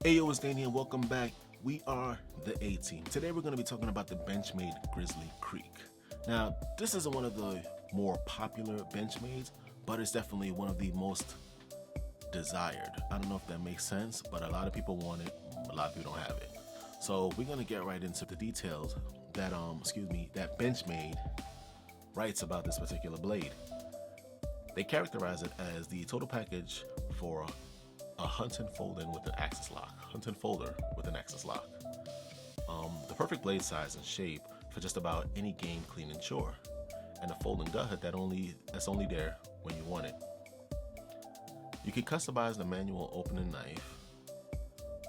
AYO, it's Daeni and welcome back. We are the A-Team. Today we're going to be talking about the Benchmade Grizzly Creek. Now, this isn't one of the more popular Benchmades, but it's definitely one of the most desired. I don't know if that makes sense, but a lot of people want it, a lot of people don't have it. So we're going to get right into the details that that Benchmade writes about this particular blade. They characterize it as the total package for a hunt and fold-in with an axis lock. Hunt and folder with an axis lock. The perfect blade size and shape for just about any game, clean, and chore. And a fold and gut hook that's only there when you want it. You can customize the manual opening knife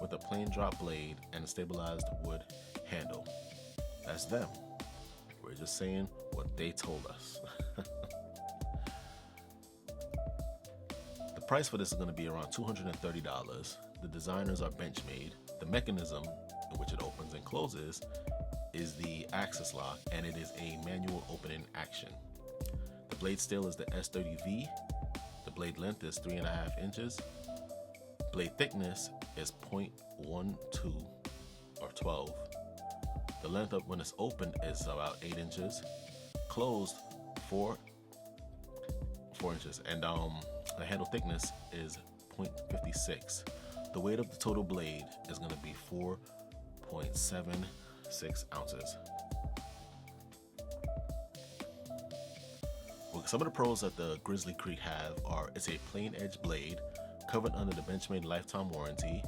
with a plain drop blade and a stabilized wood handle. That's them. We're just saying what they told us. The price for this is going to be around $230. The designers are Benchmade. The mechanism in which it opens and closes is the axis lock, and it is a manual opening action. The blade steel is the S30V. The blade length is 3.5 inches. Blade thickness is 0.12 or 12. The length of when it's open is about 8 inches. Closed 4 inches, and the handle thickness is 0.56. The weight of the total blade is going to be 4.76 ounces. Well, some of the pros that the Grizzly Creek have are: it's a plain edge blade covered under the Benchmade lifetime warranty.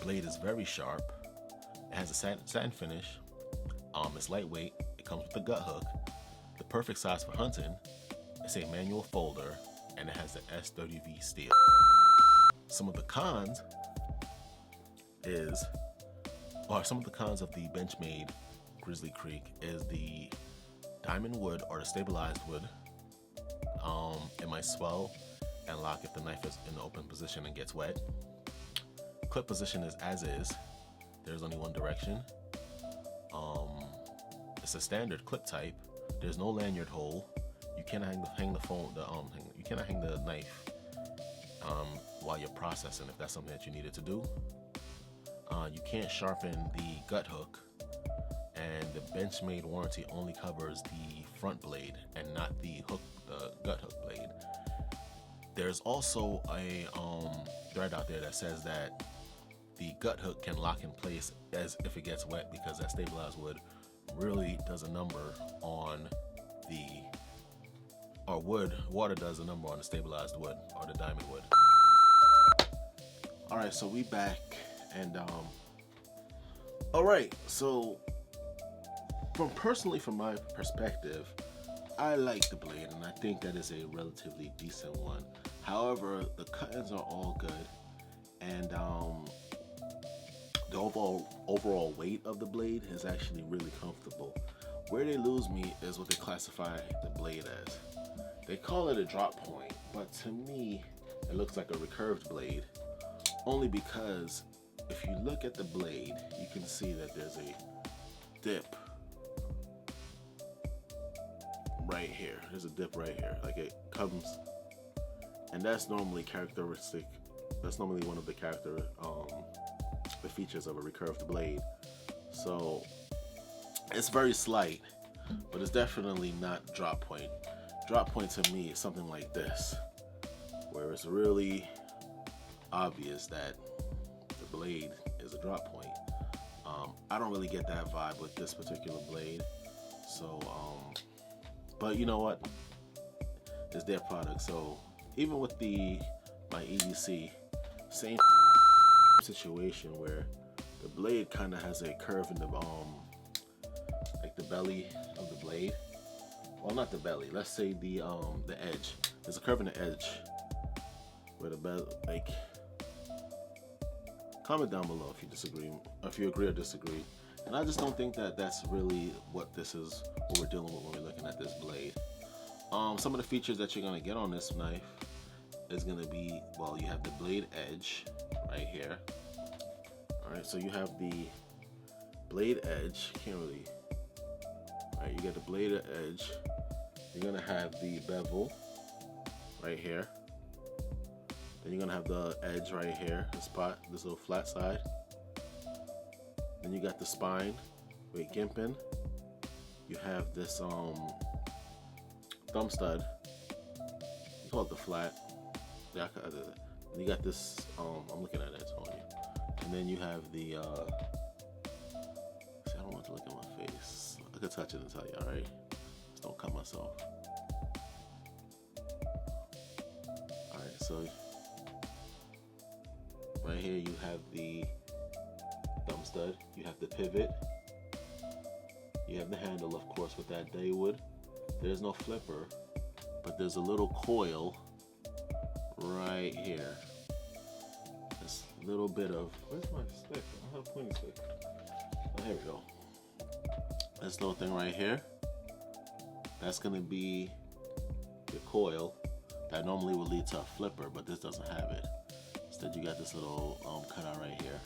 Blade is very sharp. It has a satin finish. It's lightweight. It comes with a gut hook. The perfect size for hunting. It's a manual folder, and it has the S30V steel. Some of the cons of the Benchmade Grizzly Creek is the Dymondwood or the stabilized wood. It might swell and lock if the knife is in the open position and gets wet. Clip position is as is. There's only one direction. It's a standard clip type. There's no lanyard hole. You cannot you cannot hang the knife while you're processing if that's something that you needed to do. You can't sharpen the gut hook, and the Benchmade warranty only covers the front blade and not the gut hook blade. There's also a thread out there that says that the gut hook can lock in place as if it gets wet, because that stabilized wood really does a number on water does a number on the stabilized wood or the diamond wood. All right, so we back, and all right, so from my perspective, I like the blade, and I think that is a relatively decent one. However, the cut-ins are all good, and the overall weight of the blade is actually really comfortable. Where they lose me is what they classify the blade as. They call it a drop point, but to me, it looks like a recurved blade, only because if you look at the blade, you can see that there's a dip right here. There's a dip right here, like it comes, and that's normally characteristic. That's normally one of the the features of a recurved blade. So it's very slight, but it's definitely not drop point. Drop point to me is something like this, where it's really obvious that the blade is a drop point. I don't really get that vibe with this particular blade. So, but you know what? It's their product. So even with my EDC, same situation where the blade kind of has a curve in the like the belly of the blade. Well, not the belly. Let's say the edge. There's a curve in the edge where the belly, like. Comment down below if you disagree, or if you agree or disagree. And I just don't think that that's really what we're dealing with when we're looking at this blade. Some of the features that you're gonna get on this knife is gonna be, well, you have the blade edge right here. All right, so you have the blade edge. Can't really. All right, you got the blade edge. You're gonna have the bevel right here. Then you're gonna have the edge right here, this spot, this little flat side. Then you got the spine with gimping. You have this thumb stud. You call it the flat. Yeah, you got this. I'm looking at it, Tony. And then you have the. See, I don't want to look at my face. I could touch it and tell you. All right, just don't cut myself. All right, so right here you have the thumb stud. You have the pivot. You have the handle, of course, with that Dymondwood. There's no flipper, but there's a little coil right here. This little bit of, where's my stick? I don't have a pointing stick. Oh, here we go. This little thing right here, that's gonna be the coil that normally would lead to a flipper, but this doesn't have it. Instead, you got this little cutout right here.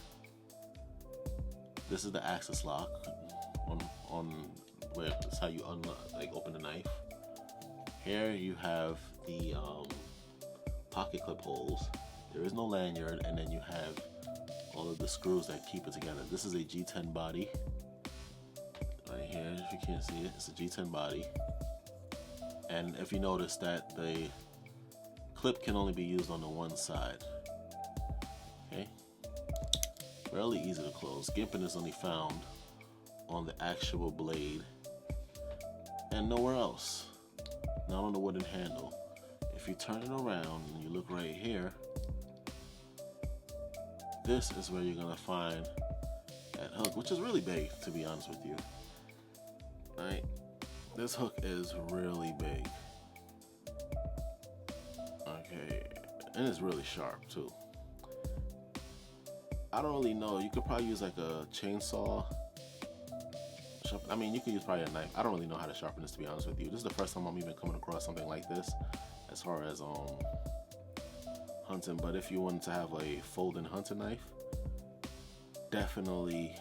This is the AXIS lock on where it's how you unlock, like open the knife. Here you have the pocket clip holes. There is no lanyard, and then you have all of the screws that keep it together. This is a G10 body. Right here, if you can't see it, it's a G10 body. And if you notice that the clip can only be used on the one side. Okay, fairly easy to close. Gimping is only found on the actual blade and nowhere else, not on the wooden handle. If you turn it around and you look right here, this is where you're gonna find that hook, which is really big, to be honest with you. Right, this hook is really big. Okay, and it's really sharp too. I don't really know, you could probably use like a chainsaw. I mean, you could use probably a knife. I don't really know how to sharpen this, to be honest with you. This is the first time I'm even coming across something like this as far as hunting. But if you wanted to have a folding hunting knife, definitely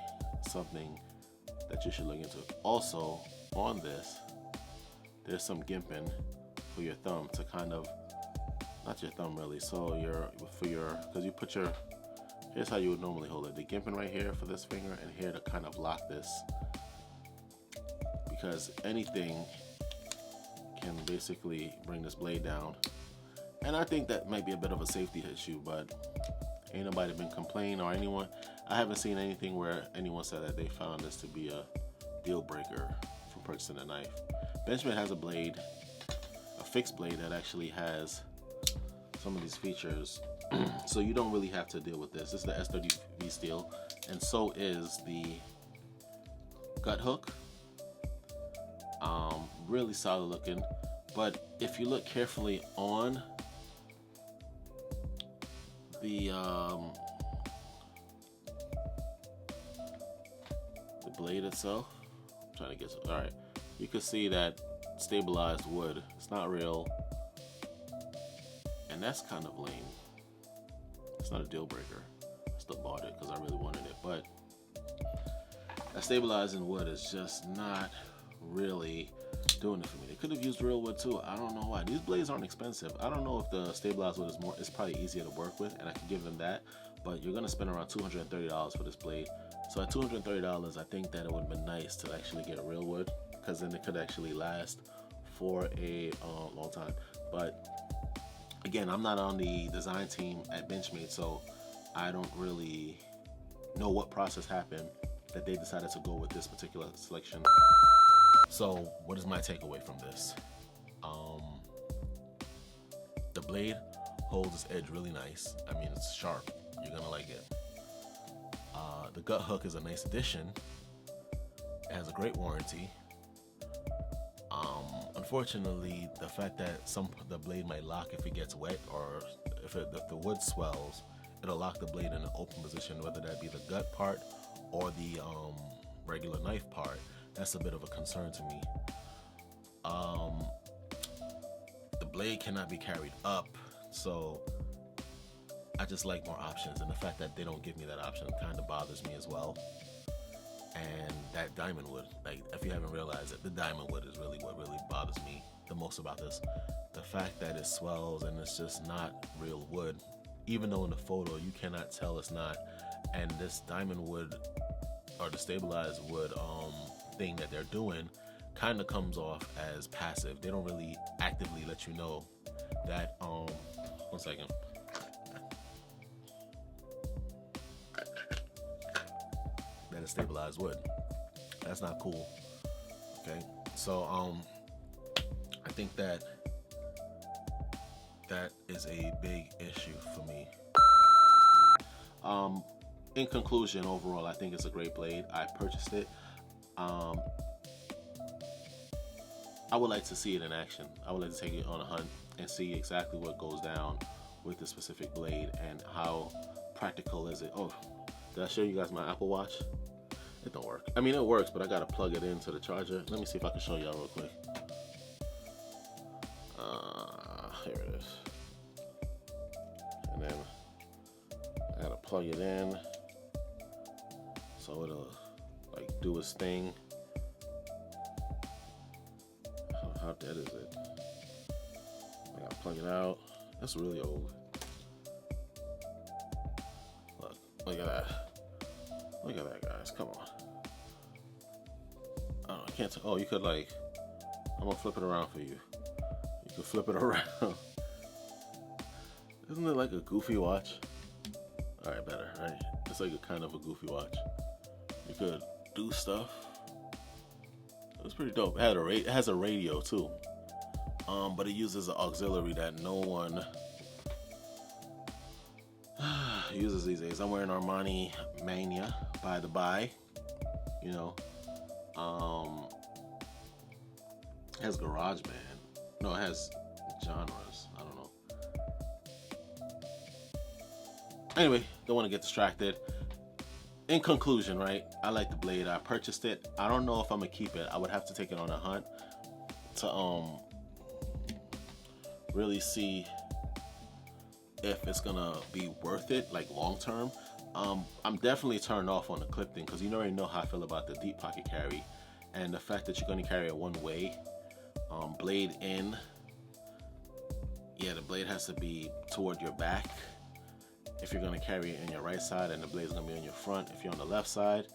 something that you should look into. Also, on this, there's some gimping for your thumb to kind of, not your thumb really, so because you put your, here's how you would normally hold it. The gimping right here for this finger, and here to kind of lock this, because anything can basically bring this blade down. And I think that might be a bit of a safety issue, but ain't nobody been complaining, or anyone, I haven't seen anything where anyone said that they found this to be a deal breaker from purchasing a knife. Benchmade has a blade, a fixed blade that actually has some of these features, so you don't really have to deal with this. This is the S30V steel, and so is the gut hook. Really solid looking, but if you look carefully on the blade itself, I'm trying to get all right, you can see that stabilized wood. It's not real, and that's kind of lame. It's not a deal breaker. I still bought it because I really wanted it, but that stabilizing wood is just not really doing it for me. They could have used real wood too. I don't know why. These blades aren't expensive. I don't know if the stabilized wood is more, it's probably easier to work with, and I can give them that, but you're gonna spend around $230 for this blade. So at $230, I think that it would have been nice to actually get real wood, because then it could actually last for a long time. But again, I'm not on the design team at Benchmade, so I don't really know what process happened that they decided to go with this particular selection. So what is my takeaway from this? The blade holds its edge really nice. I mean, it's sharp. You're gonna like it. The gut hook is a nice addition. It has a great warranty. Unfortunately, the fact that the blade might lock if it gets wet, or if the wood swells, it'll lock the blade in an open position, whether that be the gut part or the regular knife part. That's a bit of a concern to me. The blade cannot be carried up, so I just like more options, and the fact that they don't give me that option kind of bothers me as well. And that Dymondwood, like, if you haven't realized it, the Dymondwood is really what really bothers me the most about this. The fact that it swells and it's just not real wood, even though in the photo you cannot tell it's not. And this Dymondwood or the stabilized wood thing that they're doing kind of comes off as passive. They don't really actively let you know that 1 second. That is stabilized wood. That's not cool. Okay, so I think that is a big issue for me. In conclusion, overall, I think it's a great blade. I purchased it. I would like to see it in action. I would like to take it on a hunt and see exactly what goes down with the specific blade and how practical is it. Oh, did I show you guys my Apple Watch? It don't work. I mean, it works, but I gotta plug it into the charger. Let me see if I can show y'all real quick. Here it is. And then I gotta plug it in so it'll like do its thing. How dead is it? I gotta plug it out. That's really old. Look at that. Look at that, guys. Come on. Oh, I can't. Oh, you could like. I'm gonna flip it around for you. You could flip it around. Isn't it like a goofy watch? All right, better, right? It's like a kind of a goofy watch. You could do stuff. It's pretty dope. It has a radio too, but it uses an auxiliary that no one uses these days. I'm wearing Armani Mania, by the by. You know, it has GarageBand. No, it has genres. I don't know. Anyway, don't want to get distracted. In conclusion, right? I like the blade. I purchased it. I don't know if I'm gonna keep it. I would have to take it on a hunt to really see if it's gonna be worth it, like long term. I'm definitely turned off on the clip thing because you already know how I feel about the deep pocket carry and the fact that you're gonna carry it one way, blade in. Yeah, the blade has to be toward your back if you're gonna carry it in your right side, and the blade's gonna be on your front if you're on the left side.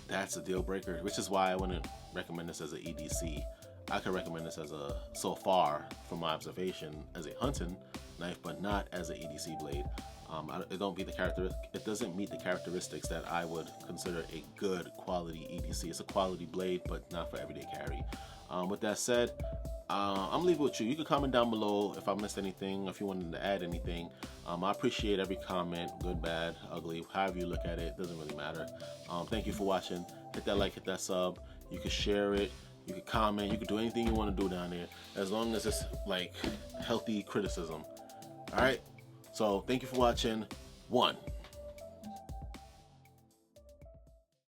That's a deal breaker, which is why I wouldn't recommend this as an EDC. I could recommend this as a, so far from my observation, as a hunting knife, but not as an EDC blade. It doesn't meet the characteristics that I would consider a good quality EDC. It's a quality blade, but not for everyday carry. With that said, I'm leaving with you. You can comment down below if I missed anything, if you wanted to add anything. I appreciate every comment, good, bad, ugly, however you look at it, doesn't really matter. Thank you for watching. Hit that like, hit that sub. You can share it, you can comment, you can do anything you want to do down there, as long as it's like healthy criticism. All right, so thank you for watching. 1.